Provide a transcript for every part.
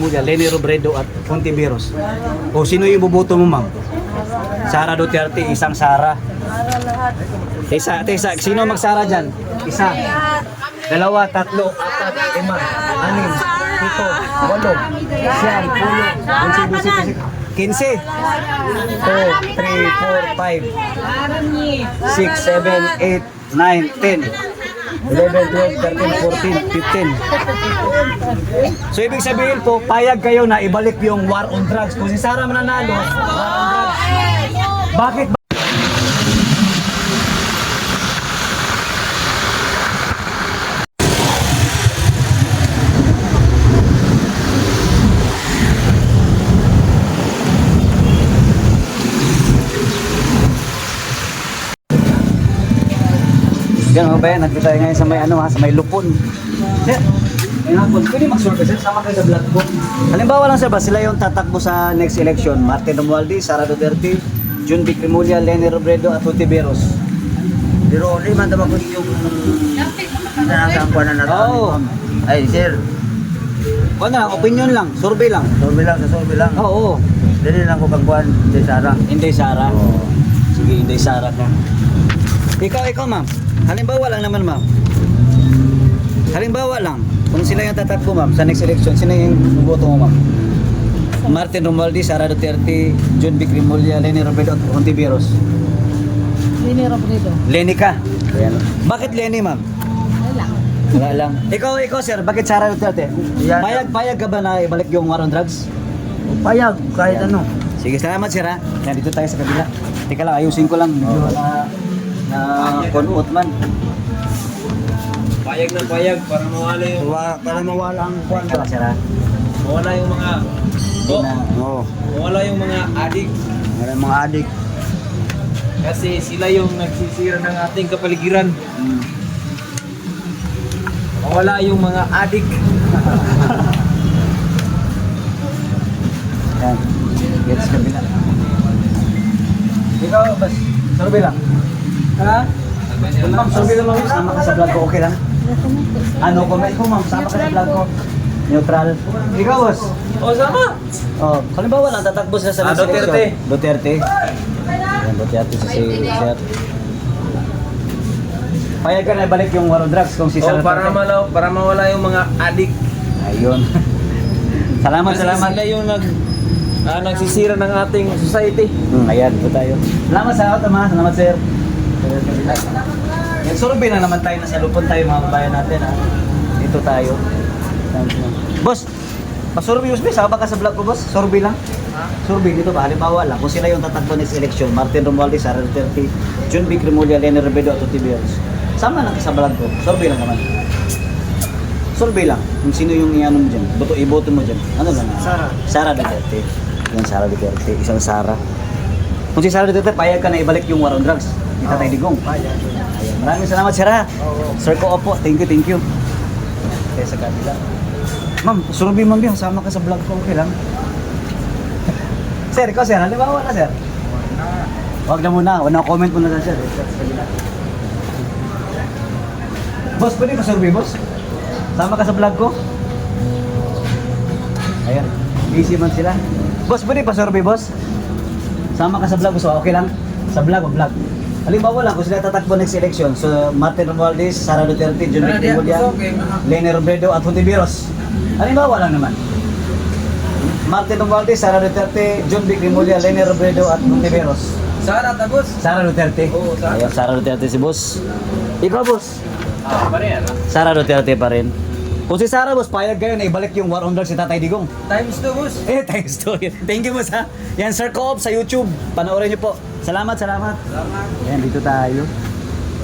Lenny Robredo at Hontiveros. O sino yung iboboto mo, ma'am? Sara Duterte, isang Sara. Tesa, sino magsara dyan? Isa. Dalawa, tatlo, apat, lima, anim, pito, walo, siyam, pulo, 15. 2, 3, 4, 5, 6, 7, 8, 9, 10. 11, 12, 13, 14, 15. So ibig sabihin po, payag kayo na ibalik yung war on drugs. Kung si Sara mananalo, war on drugs. Bakit? Ganun ba yan? Nagpita tayo ngayon sa may sa may Lupon. Sir, pwede mag-survey sir, sama kayo sa vlog ko. Halimbawa lang sir ba, sila yung tatakbo sa next election. Martin Romualdez, Sara Duterte, Jun Vic Remulla, Lenny Robredo at Hontiveros. Pero di man tama ko yung nakakampuan na natin. Oo. Ay sir, O na, opinion lang, survey lang. sorbe lang. Oo. Dili lang ko kangkuan di Sara. Hindi Sara. Sige, hindi Sara ka. Ikaw ma'am. Halimbawa lang naman ma'am. Halimbawa lang. Kung sila yung tatakbo ma'am sa next election, sino yung boto mo ma'am? Martin Romualdez, Sara Duterte, Jun Vic Remulla, Lenny Robredo at Hontiveros. Lenny Robredo. Lenny ka. Ayan. Bakit Lenny ma'am? Wala. Wala lang. Ikaw sir, bakit Sara Duterte? Yan. Payag ka ba na ibalik yung war on drugs? Payag kahit ano. Sige, salamat sir ha. Yan, dito tayo sa kabila. Teka lang, ayusin ko lang. Medyo na konot man. Payag na payag para mawala yung Para mawala ang kuan. Teka lang sir ha. mawala yung mga Oo. mawala yung mga adik Meron mga adik. kasi sila yung nagsisira ng ating kapaligiran. Mawala yung mga adik. Yan. Get sa kabila. Ikaw, bas. Survey lang. Ha? Ma'am, survey lang ma'am. Sama ka sa vlog ko, okay lang? Ano, comment ko ma'am. Sama ka sa vlog ko. Neutral. Ikaw, boss. O sama. Oh, halimbawa lang, tatakbo sila sa next Duterte. election. Duterte. Yan, Duterte si Sir. Payag ka na ibalik yung war on drugs kung si Sir O para mawala yung mga adik. Ayun. Salamat, Kasi salamat. sila yung nagsisira ng ating society. Ayan, ito tayo. Salamat sa auto, ma. Salamat, sir. Yan, survey na naman tayo. Nasa Lupon tayo, mga kabayan natin, ha. Dito tayo. Boss, pa-survey, Usbe. Saba ka sa vlog ko, boss. Survey lang. Survey dito ba? Halimbawa lang, kung sila yung tatakbo next election, Martin Romualdez, Sara Duterte, Jun Vic Remulla, Lenny Robredo at Hontiveros. Sama lang ka sa vlog ko. Survey lang naman. Survey lang. Kung sino yung iano mo dyan. Iboto mo dyan. Ano lang? Sara Duterte. Yan, Sara Duterte. Isang Sara. Kung si Sara Duterte, payag ka na ibalik yung war on drugs. Kita tayo digong. Ayan. Maraming salamat, Sir ha. Sir ko, opo. Thank you. Kaya sa kabila. Ma'am, survey ma'am yan. Sama ka sa vlog ko. Okay lang. Sir, ikaw sir. Halimbawa na, sir. Huwag na muna. Wala comment muna na, sir. Sa kabila. Boss, pwede ka survey, boss? Sama ka sa vlog ko? Ayan. Busy man sila. Boss, pwede pa survey, boss? Sama ka sa vlog, so okay lang? Sa vlog o vlog? Halimbawa lang, kung sila tatakbo next election, so Martin Romualdez, Sara Duterte, Jun Vic Remulla, Lenny Robredo at Hontiveros. Halimbawa lang naman. Martin Romualdez, Sara Duterte, Jun Vic Remulla, Lenny Robredo at Hontiveros. Sara tapos. Sara Duterte. Oo, Sara. Ayan, Sara Duterte si boss. Ikaw, boss? Pareha na. Sara Duterte pa rin. Kung si Sara, boss, payag kayo na ibalik yung war on drugs si Tatay Digong. Times 2 boss. Thanks to you. Thank you, boss, ha. Yan, Sir Co-op sa YouTube. Panoorin niyo po. Salamat. Salamat. Ayan, dito tayo.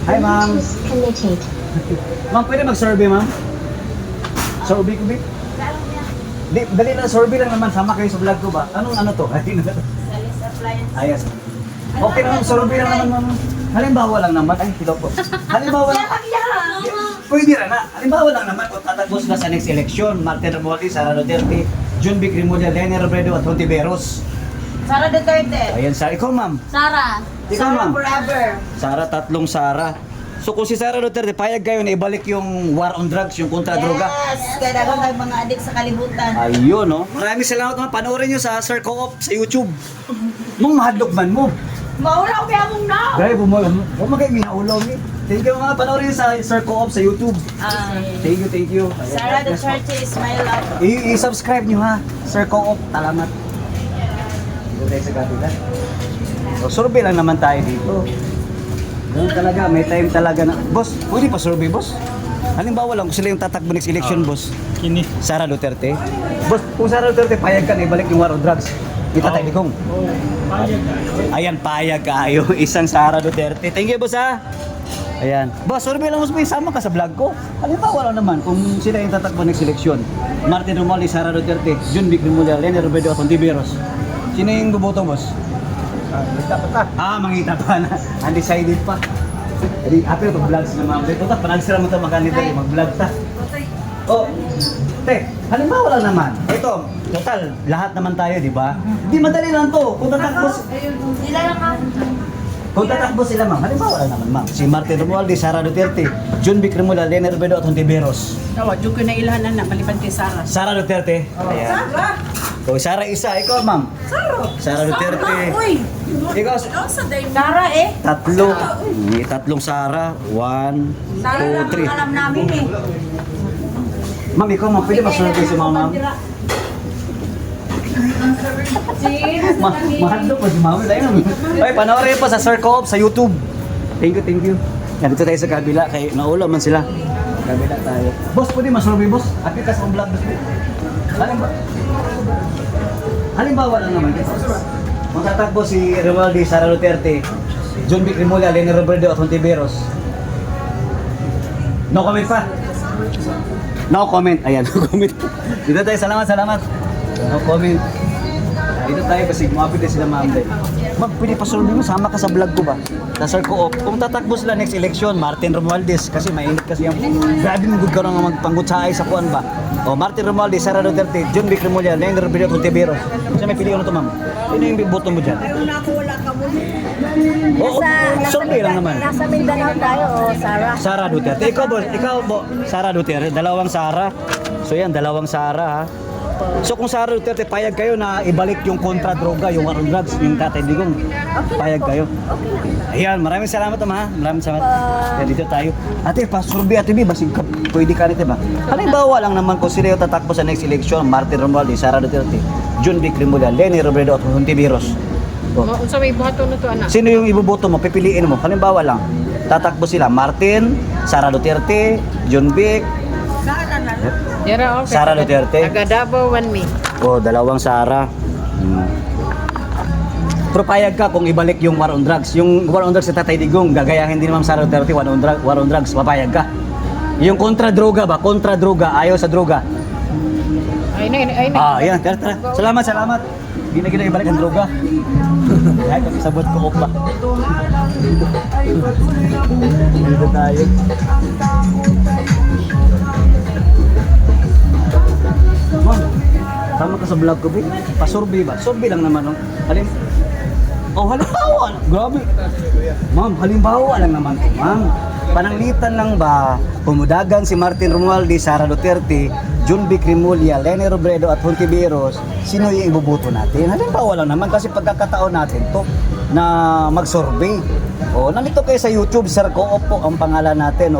Hi, ma'am. Ma'am, pwede mag-survey, ma'am? Survey ko, babe? Dali na, survey lang naman. Sama kayo sa vlog ko ba? Anong ano to? Ayos. Okay naman, survey lang naman, ma'am. Halimbawa lang naman. Ay, hello po. Halimbawa lang. Pwede rin na. Halimbawa lang naman kung tatakbo sila sa next election. Martin Romualdez, Sara Duterte, Jun Vic Remulla, Lenny Robredo at Hontiveros. Sara Duterte. Ayan, Sara. Ikaw, ma'am. Sara. Ikaw, Sara ma'am. forever. Sara, tatlong Sara. So kung si Sara Duterte, payag kayo na ibalik yung war on drugs, yung kontra-droga. Yes! Kaya dagang kayo mga adik sa kalibutan. Ayun, no? Maraming salamat naman. Panoorin nyo sa Sir Co-op sa YouTube. Mong mahadlok man mo. Maulaw kaya mong na! Gaya, huwag magiging minaulaw ni. Thank you mga panoorin nyo sa Sir Co-op sa YouTube. Thank you. Sara Duterte is my love. I-subscribe nyo ha, Sir Co-op. Salamat. Dito tayo sa kabila. So, survey lang naman tayo dito. Ganun talaga, may time talaga na. Boss, pwede pa survey, boss? Halimbawa lang, kung sila yung tatakbo next election, boss. Kini. Sara Duterte. Boss, kung Sara Duterte, payag ka na ibalik yung war on drugs. Kita tayo digong. Ayan, payag ka. Yung isang Sara Duterte. Thank you, boss ha. Ayan. Boss, survey lang, boss. May sama ka sa vlog ko. Halimbawa lang naman, kung sila yung tatakbo next election. Martin Romualdez, Sara Duterte, Jun Vic Rimulya, Leni Robredo, at Ontiveros. Sino yung buboto, boss? Mangita pa na. Undecided pa. Jadi, apel to vlogs na mga vlog. Ito, panagsira mo ito makanito. Mag-vlog ta. Oh, te, halimbawa lang naman. Ito, total, lahat naman tayo, di ba? Di madali lang to. Kung tatakbo, Sila lang ka. kung tatakbo sila, ma'am. Halimbawa lang naman, ma'am. Si Martin Romualdez, Sara Duterte, Jun Vic Rimulya, Leni Robredo, at Hontiveros. Tawa, dyan ko na ilahan na maliban kay Sara. Sara Duterte. Ayan. Oh, Sara isa. Ikaw, ma'am. Sara Duterte. Ikaw, Sara eh. tatlo. May tatlong Sara. 1, 2, 3. Alam namin eh. Ma'am, ikaw, ma'am. Pwede ma-survey si ma'am. Mahal po si ma'am. Ay, panoorin po sa Sir Co-op sa YouTube. Thank you. Yan, dito tayo sa kabila. Kaya naula man sila. Kabila tayo. Boss, pwede ma-survey, boss? Akit ka sa vlog, boss. Halimbawa lang naman. Magtatakbo si Romualdez, Sara Duterte, Jun Vic Rimulya, Leni Robredo, at Hontiveros. No comment pa? No comment. Ayan, no comment. Dito tayo, salamat. No comment. Dito tayo kasi kumapit din sila ma'am. Ma'am, pwede pa survey mo, sama ka sa vlog ko ba? Sa Sir Co-op. Kung tatakbo sila next election, Martin Romualdez, kasi mainit kasi yung grabe mong ka nang magpangutsaay sa kuan ba? O Martin Romualdez, Sara Duterte, Jun Vic Rimulya, Leni Robredo, Hontiveros. Kasi may pilihan na to ma'am. Sino yung boto mo dyan? Oo, survey lang naman. Nasa Mindanao tayo o Sara? Sara Duterte. Ikaw bo, Sara Duterte. Dalawang Sara. So yan, dalawang Sara ha. So kung Sara Duterte, payag kayo na ibalik yung kontra-droga, yung war on drugs, yung Tatay Digong. Payag kayo. Ayan, maraming salamat ha. Maraming salamat. Yan, dito tayo. Ate, pa-survey ate B, basig ka, pwede ka nito ba? Halimbawa lang naman kung sila yung tatakbo sa next election, Martin Romualdez, Sara Duterte, Jun Vic Rimulya, Leni Robredo, at Hontiveros. Unsa may buhato na to, anak? Sino yung iboboto mo? Pipiliin mo. Halimbawa lang, tatakbo sila Martin, Sara Duterte, Jun Vic, Yara, okay. Sara Duterte. Taga Davao, 1 me. O, dalawang Sara. Pero payag ka kung ibalik yung war on drugs. Yung war on drugs sa Tatay Digong, gagayahin din naman Sara Duterte, war on drugs, papayag ka. Yung kontra-droga ba? Kontra-droga, ayaw sa droga. Ay na. Yan. Tara. Salamat. Hindi na gina ibalik ang droga. Ay, sabot ko pa. Dito tayo. Ma'am, tama ka sa vlog ko, Vic. Pa-survey ba? Survey lang naman, no? Halimbawa. Grabe. Ma'am, halimbawa lang naman to, ma'am. Pananglitan lang ba, pumudagan si Martin Romualdez, Sara Duterte, Jun Vic Rimulya, Leni Robredo at Hontiveros, sino yung iboboto natin? Halimbawa lang naman kasi pagkakataon natin to na mag-survey. Nandito kayo sa YouTube, Sir Co-op po ang pangalan natin.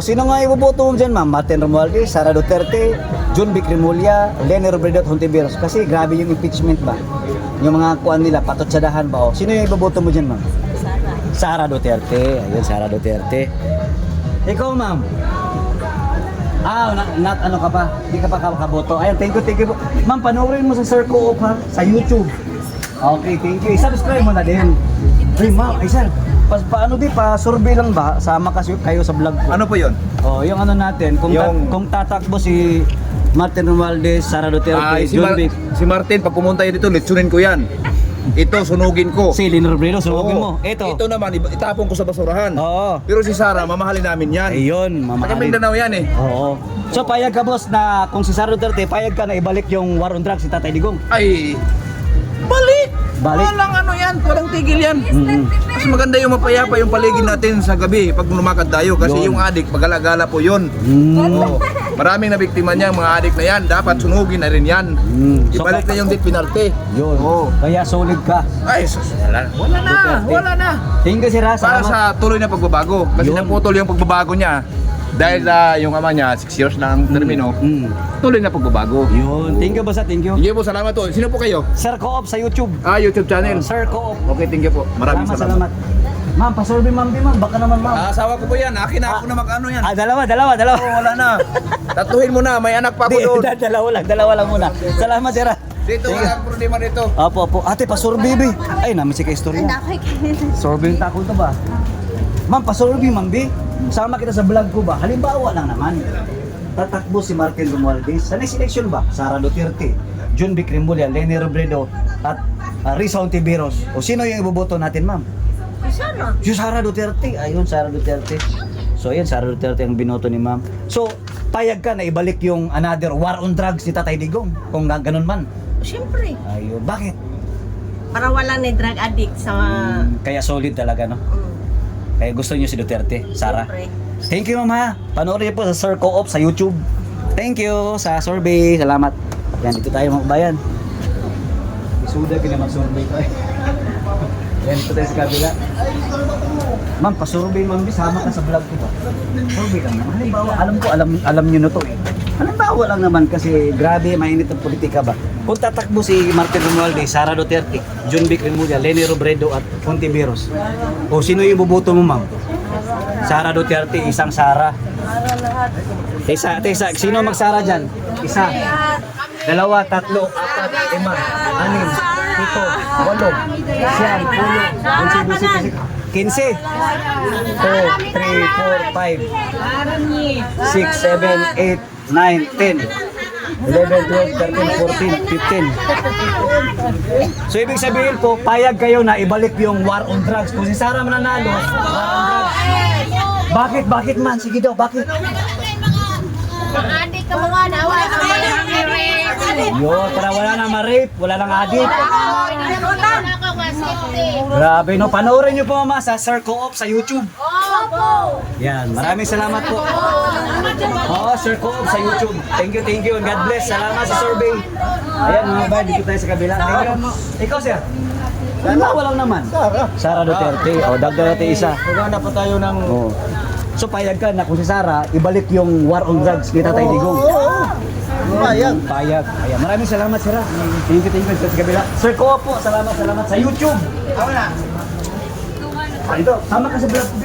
Sino nga iboboto mo dyan, ma'am? Martin Romualdez, Sara Duterte, Jun Vic Rimulya, Leni Robredo at Hontiveros. Kasi grabe yung impeachment ba? Yung mga kuan nila, patotsadahan ba? Sino yung iboboto mo dyan, ma'am? Sara Duterte. Ayun, Sara Duterte. Ikaw, ma'am? Ano ka pa? Hindi ka pa kaboto. Ayun, thank you. Ma'am, panoorin mo sa Sir Co-op ha? Sa YouTube. Okay, thank you. I-subscribe mo na din. Hey, ma'am, sir. Paano pa-survey lang ba? Sama kasi kayo sa vlog ko. Ano po yun? Yung ano natin, kung tatakbo si Martin Romualdez, Sara Duterte, Jun Vic. Si Martin, pag pumunta yun dito, litsunin ko yan. Ito, sunugin ko. Si Leni Robredo, sunugin mo. Ito naman, itapon ko sa basurahan. Oo. Pero si Sara, mamahalin namin yan. Ayun, Taga mamahalin. Mindanao yan eh. Oo. So payag ka boss na kung si Sara Duterte, payag ka na ibalik yung war on drugs si Tatay Digong. Ay, balik! Balik. Walang ano yan, walang tigil yan. Mm. Mas maganda yung mapayapa yung paligid natin sa gabi pag lumakad tayo kasi Yun. yung adik, pagala-gala po yun. Oo. Maraming nabiktima niya, mga adik na yan. Dapat sunugin na rin yan. So, Ibalik na yung dit penalty. Yun. Kaya solid ka. Ay, wala na, Duterte. wala na. Thank you, sir. Para Salamat. sa tuloy na pagbabago. Kasi Yun. naputol yung pagbabago niya. Dahil yung ama niya, 6 years na ang termino, Mm. tuloy na pagbabago. Yun. Thank you, boss. Thank you. Sige po, salamat po. Sino po kayo? Sir Co-op sa YouTube. YouTube channel. Sir Co-op. Okay, thank you po. Maraming salamat. Ma'am, pasurvey ma'am, di ma'am. Baka naman ma'am. Asawa ko po yan. Akin na ako na mag-ano yan. Dalawa. Oh, wala na. Tatuhin mo na, may anak pa ako doon. Dalawa lang muna. Salamat, sir. Dito, wala ang problema dito. Opo. Ate, pasurvey, be. Ay, namin si ka-istorya. Sorbing tako to ba? Ma'am, pasurvey, ma'am, be. Sama kita sa vlog ko ba? Halimbawa lang naman. Tatakbo si Martin Romualdez. Sa next election ba? Sara Duterte, John Vic Rimulya, Leni Robredo, at Risa Ontiveros. O sino yung iboboto natin, ma'am? Sana. Si Sara Duterte. Ayun, Sara Duterte. So, ayun, Sara Duterte ang binoto ni ma'am. So, payag ka na ibalik yung another war on drugs ni Tatay Digong. Kung ganun man. Siyempre. Ayun, bakit? Para wala ni drug addict sa... Kaya solid talaga, no? Kaya gusto niyo si Duterte, Sara. Siyempre. Thank you, ma'am, ha. Panoorin niyo po sa Sir Co-op sa YouTube. Thank you sa survey. Salamat. Yan, dito tayo mga kabayan. Isuda ka na mag-survey ko eh. Yan, dito tayo sa kabila. Ma'am, pa-survey, ma'am. Sama ka sa vlog ko ba? Survey lang naman. Halimbawa, alam niyo na to eh. Halimbawa lang naman kasi grabe, mainit ang politika ba? Kung tatakbo si Martin Romualdez, Sara Duterte, John Vic Rimulya, Leni Robredo at Ontiveros. O sino yung iboboto mo, ma'am? Sara Duterte, isang Sara. Tesa, sino mag-Sara dyan? Isa. Dalawa, tatlo, apat, lima, anim, pito, walo, siyam, pulo, 15. 2, 3, 4, 5, 6, 7, 8, 9, 10, 11, 12, 13, 14, 15. So ibig sabihin po, payag kayo na ibalik yung war on drugs. Kung si Sara mananalo, war on drugs. Bakit man? Sige daw, bakit? Adik ka mga nawa. Yun, para wala na ma-rape, wala nang adik. Grabe no, panoorin nyo po mama sa Sir Co-op sa YouTube. Yan, maraming salamat po. Oo, Sir Co-op sa YouTube. Thank you, and God bless. Salamat sa survey. Ayan mga bayan, dito tayo sa kabila. Thank you. Ikaw sir? Halimbawa lang naman. Sara Duterte. O, dagdag natin isa. Maganda pa tayo ng... Oo. So payag ka na kung si Sara, ibalik yung war on drugs ni Tatay Digong. Payag. Payag. Ayan, maraming salamat sir. Thank you sa kabila. Sir Co-op po, salamat sa YouTube. Ito, sama ka sa vlog ko.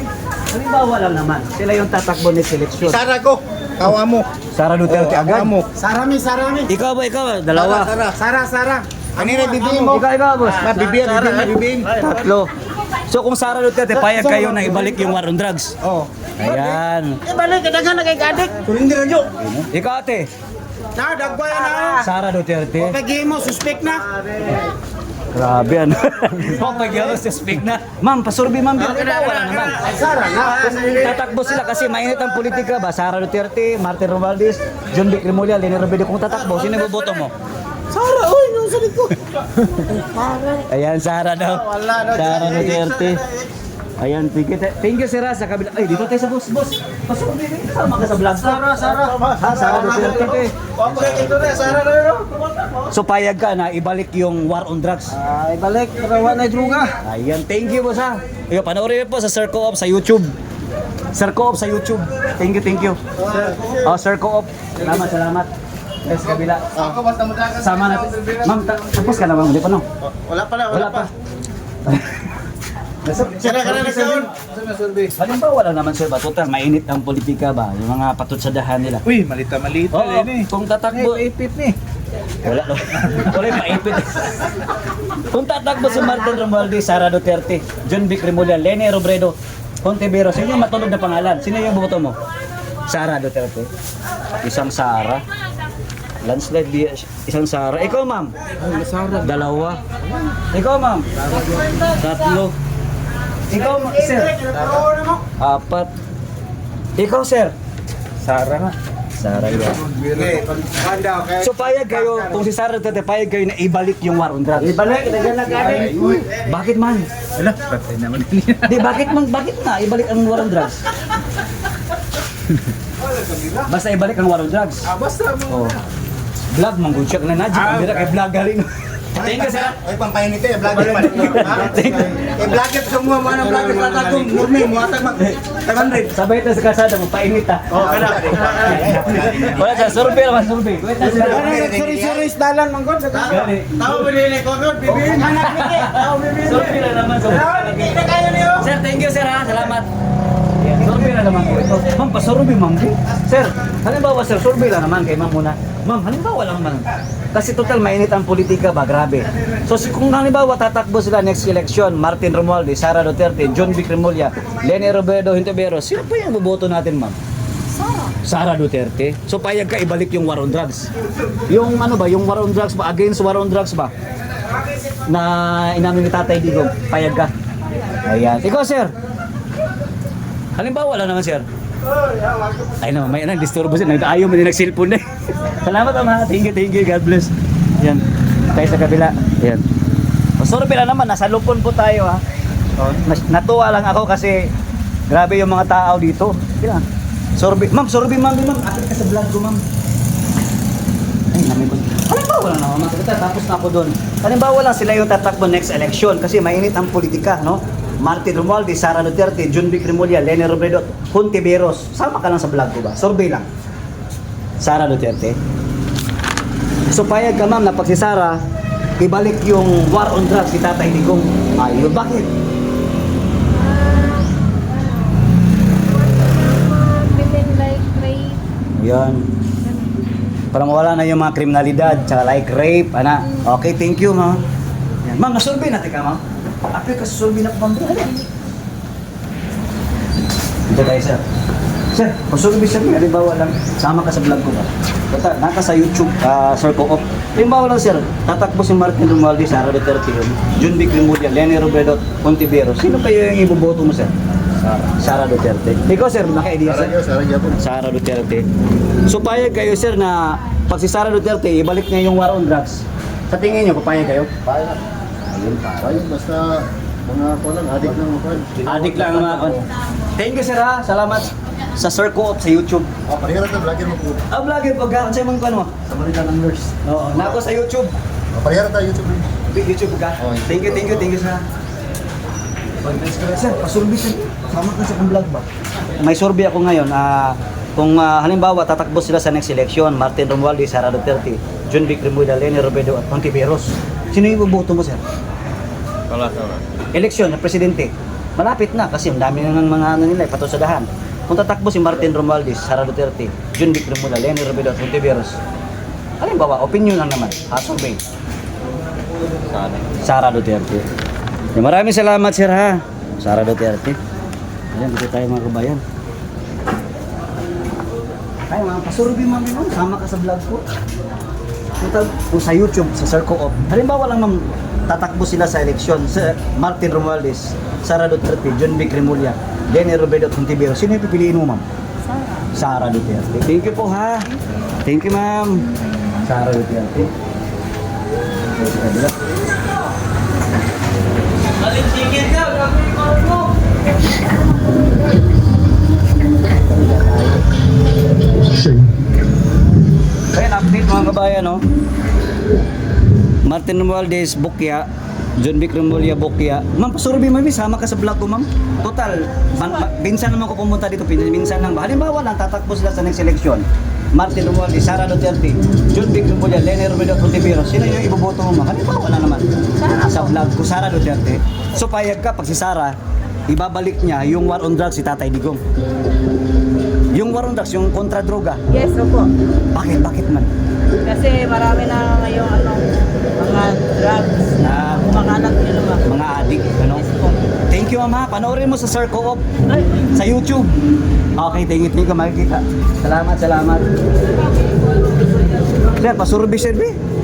Halimbawa lang naman, sila yung tatakbo ni seleksyon. Sara ko, kawa mo. Sara Duterte agad. mo. Sarami. Ikaw ba, dalawa. Sara. Kanina bibihin mo. Ikaw, boss. Bibihin. Tatlo. So kung Sara Duterte, payag kayo na ibalik yung war on drugs. Oh. Ayan. Balik, kadaghan na kay kadik. Tulindi na nyo. Ikaw ate, Dagwaya na. Sara Duterte. Pag mo, suspect na. Grabe ano. Pag ako sa speak na. Ma'am, pasurvey ma'am. Wala naman. Sara na. Tatakbo sila kasi mainit ang politika ba? Sara Duterte, Martin Romualdez, John Vic Rimulya, Leni Robredo. Kung tatakbo, sino iboboto mo? Sara, oy, nung salit ko. Ayan, Sara daw. Sara Duterte. Ayan, thank you sir sa kabila. Ay, dito tayo sa boss. Pasurvey rin. Sama ka sa vlog ko. Sara Duterte. So payag ka na ibalik yung war on drugs. Ibalik, rawa na druga. Ayan, thank you boss ha. Iyo, panoorin po sa Sir Co-op sa YouTube. Sir Co-op sa YouTube. Thank you. Oh, Sir Co-op. Salamat. Yes, kabila. Sama natin. Ma'am, tapos ka na ba? Hindi pa no? Wala pa. Sira ka na nag-survey. Halimbawa lang naman sir ba, total mainit ang politika ba, yung mga patutsadahan nila. Uy, malita Oo, kung tatakbo, ipit ni. wala yung maipit. Kung tatakbo si Martin Romualdez, Sara Duterte, John Vic Rimulya, Leni Robredo, Ontiveros, sino yung matulog na pangalan? Sino yung boto mo? Sara Duterte. Isang Sara. Landslide di isang Sara. Ikaw ma'am? Dalawa. Ikaw ma'am? Tatlo. Ikaw sir? Apat. Ikaw sir? Sara nga. Sara yan. Okay, panda, okay? So payag kayo, kung si Sara Duterte, payag kayo na ibalik yung war on drugs. Ibalik, nagana ka rin. Bakit man? Ala, patay naman. Di, bakit na ibalik ang war on drugs? Basta ibalik ang war on drugs. Basta mo. Oh. Vlog, manggunsyak na nadyo. Ang bira kay vlog galing. Thank you, sir. Ay, pampainit eh, vlogger pa rin. Eh, vlogger semua, mana vlogger sa tagong, murni, muatag mag, 700. Sabay ito sa kasada, magpainit ha. Oh, kada. Wala siya, survey naman, survey. Wait na sila. Sorry, dalan manggod. Gani. Tao bilili ko gud, bibi. Anak ni, tao bibi. Survey na naman. Kita kayo niyo. Sir, thank you sir ha. Salamat. Survey na naman po ito. Ma'am, pa-survey ma'am. Sir, halimbawa sir, survey lang naman kay ma'am muna. Ma'am, halimbawa lang man. Kasi total mainit ang politika ba, grabe. So kung halimbawa tatakbo sila next election, Martin Romualdez, Sara Duterte, John Vic Remulla, Leni Robredo, Hinteberos, sino pa yung boboto natin ma'am? Sara Duterte. So payag ka ibalik yung war on drugs. Yung ano ba, yung war on drugs ba, against war on drugs ba? Na inamin ni Tatay Digong, payag ka. Ayan. Ikaw sir. Halimbawa lang naman sir. Ay naman, may disturbo siya. Ayaw mo din nag-cellphone na. Salamat ama. Thank you. God bless. Yan. Tayo sa kabila. Yan. O, sorry pala naman. Nasa lupon po tayo ha. O, natuwa lang ako kasi grabe yung mga tao dito. Kaya. Sorry. Ma'am, Akit ka sa vlog ko ma'am. Ay, namin ko. Halimbawa lang naman. Tapos na ako doon. Halimbawa lang sila yung tatakbo next election kasi mainit ang politika, no? Martin Romualdez, Sara Duterte, John Vic Remulla, Leni Robredo, Hontiveros. Sama ka lang sa vlog ko ba? Survey lang. Sara Duterte. So payag ka ma'am na pag si Sara, ibalik yung war on drugs si Tatay Digong. Ayun, bakit? Yan. Para mawala na yung mga kriminalidad, tsaka like rape, ana. Okay, thank you ma'am. Yan. Ma'am, nasurvey natin ka ma'am. Apil ka sa survey na po ma'am. Ito tayo sir. Sir, pasurvey sir, halimbawa lang, sama ka sa vlog ko ba? Basta, naka sa YouTube, Sir Co-op. Halimbawa lang sir, tatakbo si Martin Romualdez, Sara Duterte yun, John Vic Remulla, Leni Robredo, Hontiveros. Sino kayo yung iboboto mo sir? Sara Duterte. Ikaw sir, naka-idea sir? Sara Duterte. So payag kayo sir na pag si Sara Duterte, ibalik niya yung war on drugs. Sa tingin niyo, papayag kayo? Payag. Ayun, basta mga kulang, adik lang ako. Adik lang mga Thank you sir ha. Salamat sa Sir Co-op sa YouTube. Parehara na, vlogger mo po. Vlogger pag sa mga ano? Sa Marita ng nurse. Oo, nako sa YouTube. Parehara tayo YouTube rin. YouTube ka. Oh, Thank you sir. Sir, pasurvey sir. Sama ka sa kong vlog ba? May survey ako ngayon. Kung halimbawa tatakbo sila sa next election, Martin Romualdez, Sara Duterte, John Vic Remulla, Leni Robredo at Hontiveros. Sino yung iboboto mo sir? Wala. Eleksyon ng presidente. Malapit na kasi ang dami na ng mga ano nila, patusadahan. Kung tatakbo si Martin Romualdez, Sara Duterte, John Vic Remulla, Leni Robredo at Hontiveros. Halimbawa, opinion lang naman. Survey. Sara Duterte. Maraming salamat sir ha. Sara Duterte. Ayan, dito tayo mga kabayan. Ay, mga pasurvey ma'am, sama ka sa vlog ko. Kung sa YouTube, sa Sir Co-op. Halimbawa lang ma'am, tatakbo sila sa eleksyon. Sa Martin Romualdez, Sara Duterte, John Vic Remulla, Leni Robredo at Hontiveros. Sino yung pipiliin mo ma'am? Sara Duterte. Thank you po ha. Thank you ma'am. Sara Duterte. Maligtigil ka! Grabe yung call mo! Ayan, update mga kabayan, no? Martin Romualdez, Bukya, John Vic Remulla, Bukya. Ma'am, pasurvey ma'am, sama ka sa vlog ko ma'am. Total, minsan naman ko pumunta dito, minsan lang ba? Halimbawa lang, tatakbo sila sa next election. Martin Romualdez, Sara Duterte, John Vic Remulla, Leni Robredo, Hontiveros. Sino yung iboboto mo ma'am? Halimbawa lang naman. Sa vlog ko, Sara Duterte. So payag ka, pag si Sara, ibabalik niya yung war on drugs si Tatay Digong. Yung war on drugs, yung kontra droga. Yes, opo. Bakit man? Kasi marami na ngayong mga drugs na kumakalat nyo naman. Mga adik, ano? Thank you ma'am ha. Panoorin mo sa Sir Co-op sa YouTube. Okay, thank you makikita. Salamat. Sir, pasurvey sir.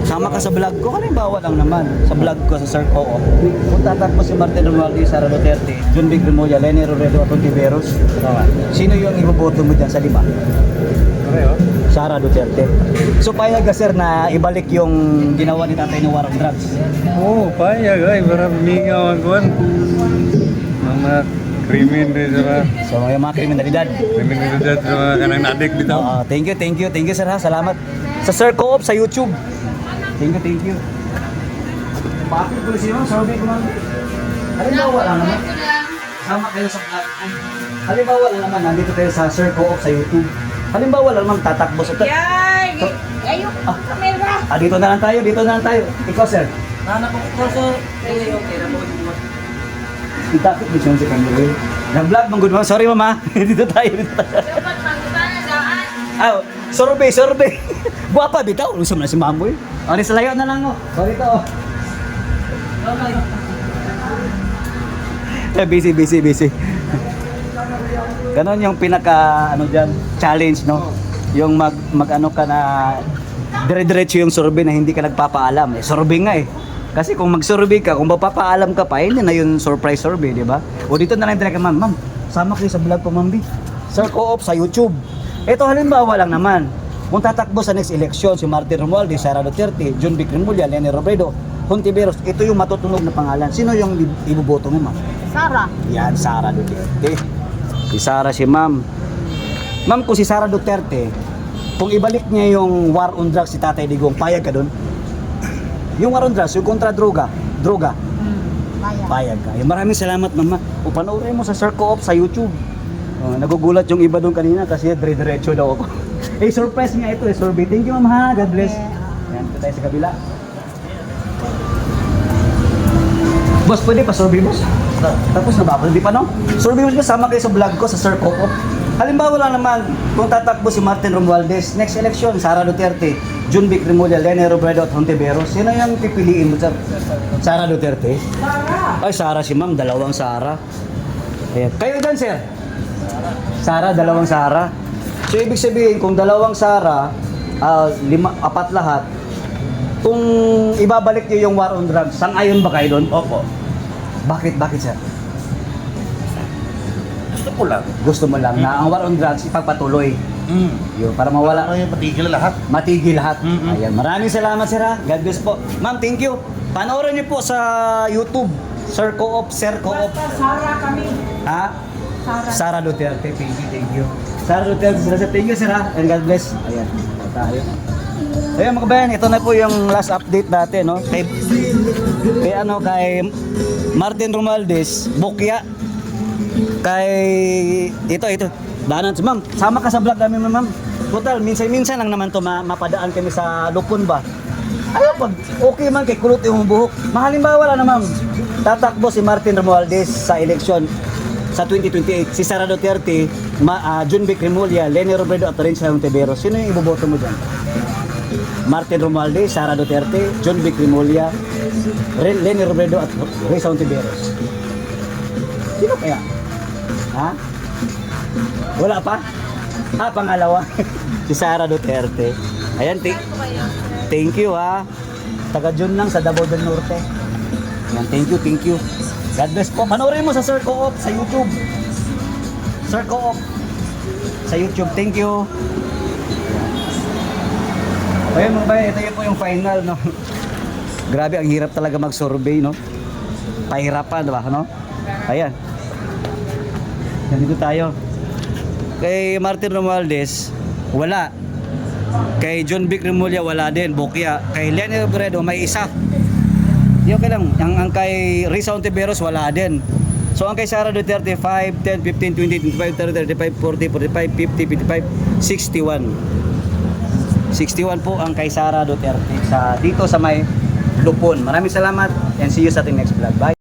sama ka sa vlog ko, halimbawa lang naman, sa vlog ko sa Sir Co-op. Kung tatakbo si Martin Romualdez, Sara Duterte, John Vic Remulla, Leni Robredo at Ontiveros, sino yung iboboto mo dyan sa 5? Sara Duterte. So payag ka sir na ibalik yung ginawa ni tatay ng war on drugs? Oo, payag ay, para mingaw ang kuwan. Mga krimen rin sa So mga kriminalidad. kriminalidad sa mga kanang nadik bitaw. Thank you sir ha, salamat. Sa Sir Co-op sa YouTube. Thank you. Bakit ko siya, sabi ko man. Halimbawa lang naman. Sama kayo sa vlog. Halimbawa lang naman, nandito tayo sa Sir Co-op sa YouTube. Halimbawa lang naman, tatakbo sa... Yay! Ayun, kamera! dito na lang tayo. Ikaw sir. Nana ko ko so, okay na mo. Itakot mo siya sa camera. Nag-vlog, mong good morning. Sorry mama. dito tayo. Dapat pangutana daan. Sorbe. Buwapa bitaw. Usam na si Mamoy. Sa layo na lang Sorry to. Busy. Ganon yung pinaka challenge no. Yung mag ka na dire-diretso yung survey na hindi ka nagpapaalam. Survey nga Kasi kung mag-survey ka, kung mapapaalam ka pa, hindi na yung surprise survey, di ba? O dito na lang direct, ma'am, sama kayo sa vlog ko, ma'am B. Sir Co-op sa YouTube. Ito halimbawa lang naman. Kung tatakbo sa next election si Martin Romualdez, Sara Duterte, John Vic Remulla, Leni Robredo, Ontiveros, ito yung matutunog na pangalan. Sino yung iboboto mo, ma'am? Sara. Yan, Sara Duterte. Si Sara si ma'am. Ma'am, kung si Sara Duterte, kung ibalik niya yung war on drugs si Tatay Digong, payag ka doon? Yung war on drugs, yung kontra droga. Payag ka. Maraming salamat, mama. O panoorin mo sa Sir Co-op sa YouTube. Nagugulat yung iba doon kanina kasi dire-diretso daw ako. Surprise nga ito survey. Thank you, ma'am ha. God bless. Yan, ito tayo sa kabila. Boss, pwede pa survey, boss? Tapos na ba ako? Hindi pa, no? Survey, boss, sama kayo sa vlog ko sa Sir Co-op. Halimbawa lang naman, kung tatakbo si Martin Romualdez, next election, Sara Duterte, John Vic Remulla, Leni Robredo at Ontiveros, sino yung pipiliin mo sa Sara Duterte? Sara! Ay, Sara si ma'am, dalawang Sara. Ayan. Kayo dyan, sir? Sara, dalawang Sara. So, ibig sabihin, kung dalawang Sara, 4 lahat, kung ibabalik niyo yung war on drugs, sang-ayon ba kayo doon? Opo. Bakit, sir? Gusto mo lang na ang war on drugs ipagpatuloy. Yun, para mawala. Matigil lahat. Ayan, maraming salamat sir ha. God bless po. Ma'am, thank you. Panoorin niyo po sa YouTube. Sir Co-op. Sara kami. Ha? Sara Duterte. Thank you. Sara Duterte, thank you sir ha. And God bless. Ayan, tayo. Ayun mga kabayan, ito na po yung last update natin, no? Kay Martin Romualdez, Bukya. Ito. Daanan, ma'am, sama ka sa vlog namin, ma'am. Total, minsan lang naman to mapadaan kami sa Lukon ba. Pag okay man kay kulot yung buhok. Mahalimbawa lang na, ma'am. Tatakbo si Martin Romualdez sa eleksyon sa 2028. Si Sara Duterte, John Vic Remulla, Leni Robredo at Renza Ontiveros. Sino yung iboboto mo dyan? Martin Romualdez, Sara Duterte, John Vic Remulla, Leni Robredo at Renza Ontiveros. Sino kaya? Ha? Wala pa? Pangalawa. Si Sara Duterte. Ayan, thank you ha. Taga Jun lang sa Davao del Norte. Ayan, thank you. God bless po. Panoorin mo sa Sir Co-op sa YouTube. Sir Co-op sa YouTube. Thank you. Ayun mga bayan, ito po yung final, no? Grabe, ang hirap talaga mag-survey, no? Pahirapan, diba, no? Ayan. Nandito tayo. Kay Martin Romualdez, wala. Kay John Vic Remulla, wala din. Bukya. Kay Leni Robredo, may isa. Yung okay lang. Ang kay Renza Ontiveros, wala din. So, ang kay Sara Duterte, 5, 10, 15, 20, 25, 30, 35, 40, 45, 50, 55, 61. 61 po ang kay Sara Duterte dito sa may Lupon. Maraming salamat and see you sa ating next vlog. Bye!